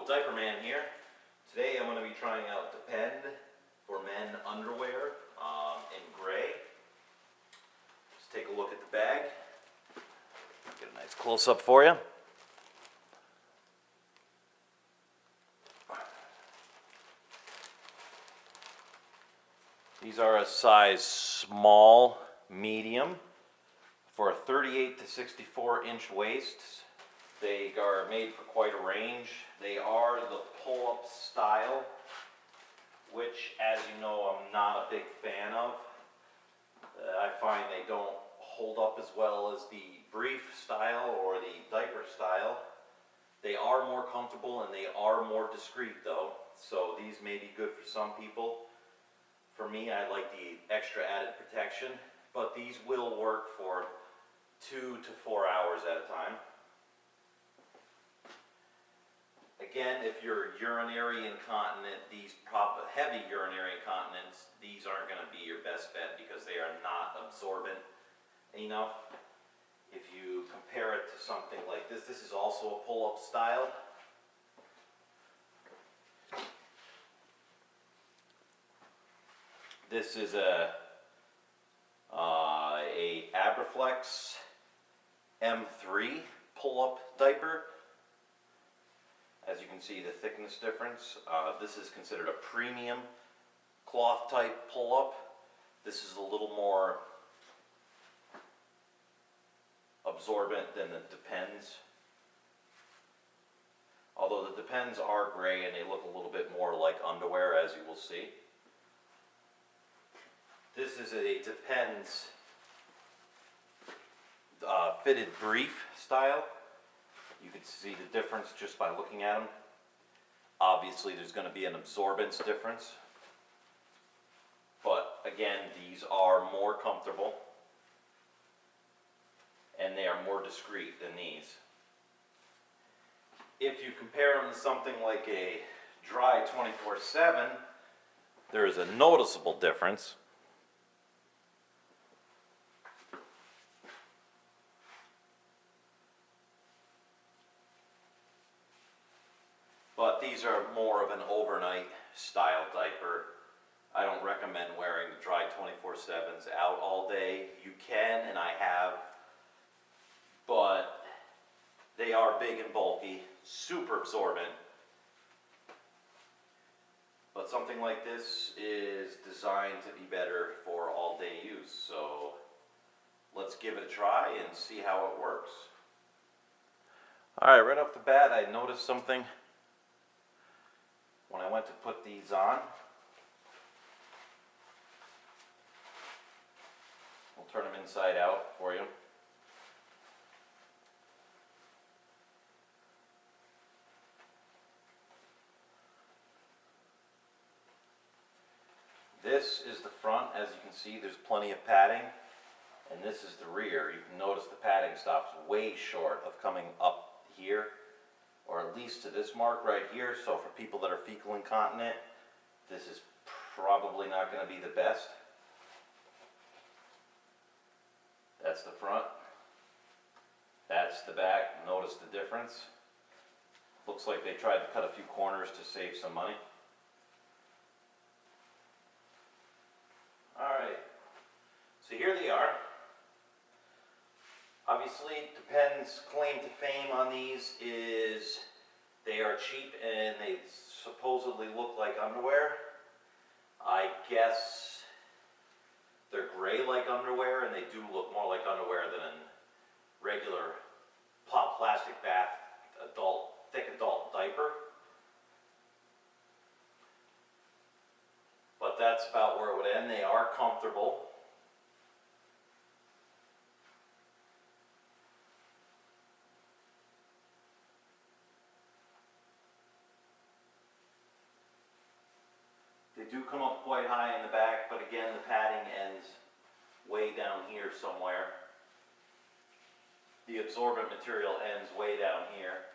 Hello, Diaper Man here. Today I'm going to be trying out Depend for Men underwear in gray. Just take a look at the bag. Get a nice close-up for you. These are a size small, medium, for a 38 to 64 inch waist. They are made for quite a range. They are the pull-up style, which, as you know, I'm not a big fan of. I find they don't hold up as well as the brief style or the diaper style. They are more comfortable and they are more discreet though, so these may be good for some people. For me, I like the extra added protection, but these will work for 2 to 4 hours at a time. Again, if you're urinary incontinent, heavy urinary incontinence, these aren't going to be your best bet because they are not absorbent enough. If you compare it to something like this, this is also a pull-up style. This is a Abraflex M3 pull-up diaper. As you can see, the thickness difference. This is considered a premium cloth type pull-up. This is a little more absorbent than the Depends. Although the Depends are gray and they look a little bit more like underwear, as you will see. This is a Depends fitted brief style. You can see the difference just by looking at them. Obviously, there's going to be an absorbance difference. But again, these are more comfortable and they are more discreet than these. If you compare them to something like a dry 24/7, there is a noticeable difference. But these are more of an overnight style diaper. I don't recommend wearing the dry 24/7s out all day. You can, and I have, but they are big and bulky, super absorbent. But something like this is designed to be better for all day use. So let's give it a try and see how it works. Alright, right off the bat I noticed something when I went to put these on. We'll turn them inside out for you. This is the front. As you can see, there's plenty of padding. And this is the rear. You can notice the padding stops way short of coming up here, or at least to this mark right here. So for people that are fecal incontinent, this is probably not going to be the best. That's the front. That's the back. Notice the difference. Looks like they tried to cut a few corners to save some money. Alright, so here they are. Obviously, Depends' claim to fame on these is they are cheap and they supposedly look like underwear. I guess they're gray like underwear and they do look more like underwear than a regular plastic bath thick adult diaper. But that's about where it would end. They are comfortable. They do come up quite high in the back, but again, the padding ends way down here somewhere. The absorbent material ends way down here.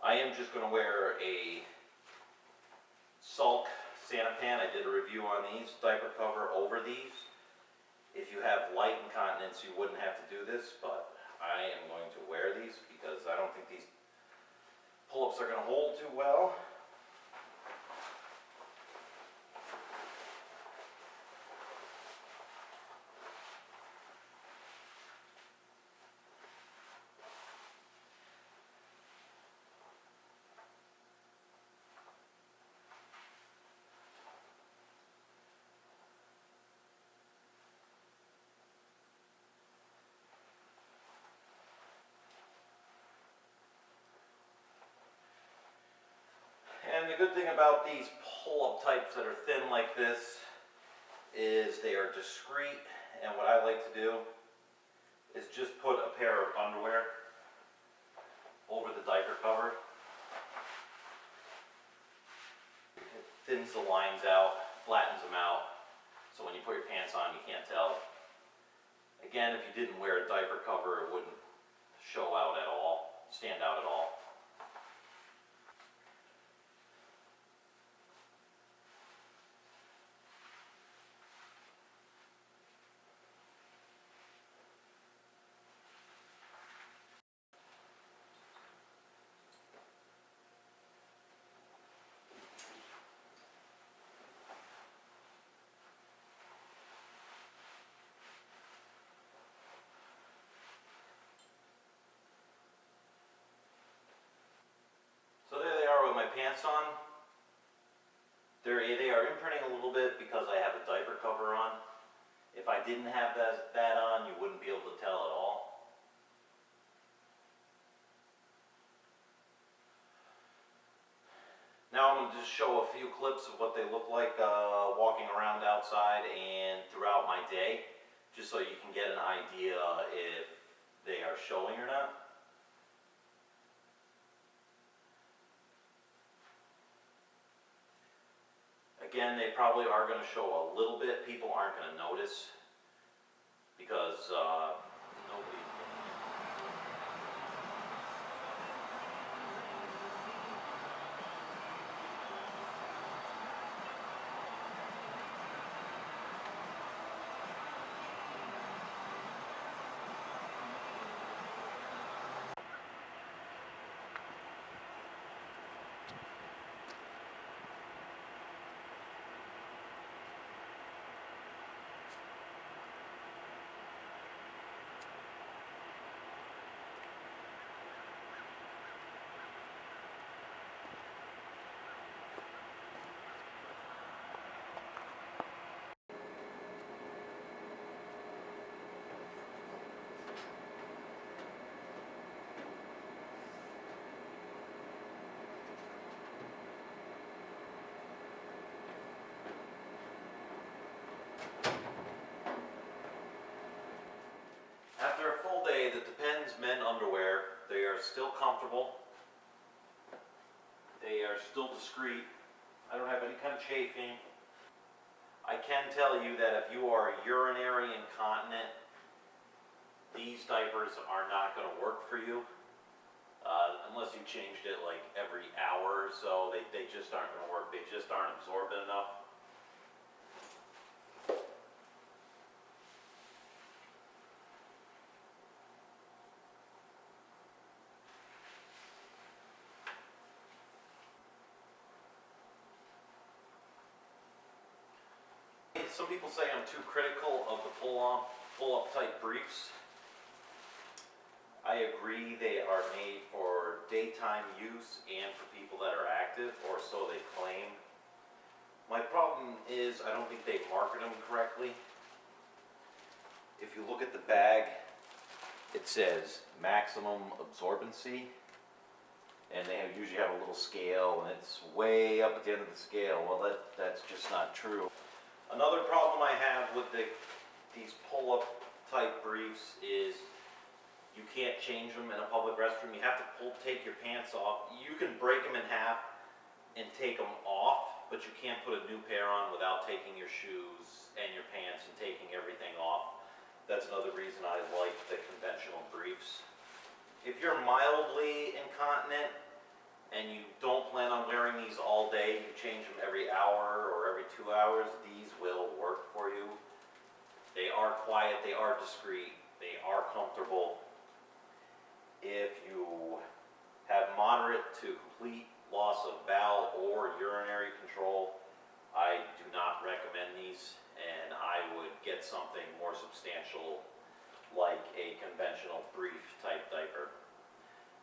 I am just going to wear a Sulk Santa Pan. I did a review on these, diaper cover over these. If you have light incontinence, you wouldn't have to do this, but I am going to wear these because I don't think these pull-ups are going to hold too well. And the good thing about these pull-up types that are thin like this is they are discreet, and what I like to do is just put a pair of underwear over the diaper cover. It thins the lines out, flattens them out, so when you put your pants on you can't tell. Again, if you didn't wear a diaper cover, it wouldn't show out at all, stand out at all. So there they are with my pants on. They are imprinting a little bit because I have a diaper cover on. If I didn't have that on, you wouldn't be able to tell at all. Now I'm going to just show a few clips of what they look like walking around outside and throughout my day, just so you can get an idea if they are showing or not. Again, they probably are going to show a little bit. People aren't going to notice because nobody. After a full day, the Depends men underwear, they are still comfortable. They are still discreet. I don't have any kind of chafing. I can tell you that if you are urinary incontinent, these diapers are not going to work for you. Unless you changed it like every hour or so, they just aren't going to work. They just aren't absorbent enough. Some people say I'm too critical of the pull-up type briefs. I agree, they are made for daytime use and for people that are active, or so they claim. My problem is I don't think they market them correctly. If you look at the bag, it says maximum absorbency, and they usually have a little scale, and it's way up at the end of the scale. Well, that's just not true. Another problem I have with these pull-up type briefs is you can't change them in a public restroom. You have to take your pants off. You can break them in half and take them off, but you can't put a new pair on without taking your shoes and your pants and taking everything off. That's another reason I like the conventional briefs. If you're mildly incontinent and you don't plan on wearing these all day, you change them every hour or every 2 hours, these will work for you. They are quiet, they are discreet, they are comfortable. complete loss of bowel or urinary control, I do not recommend these, and I would get something more substantial like a conventional brief type diaper.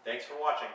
Thanks for watching.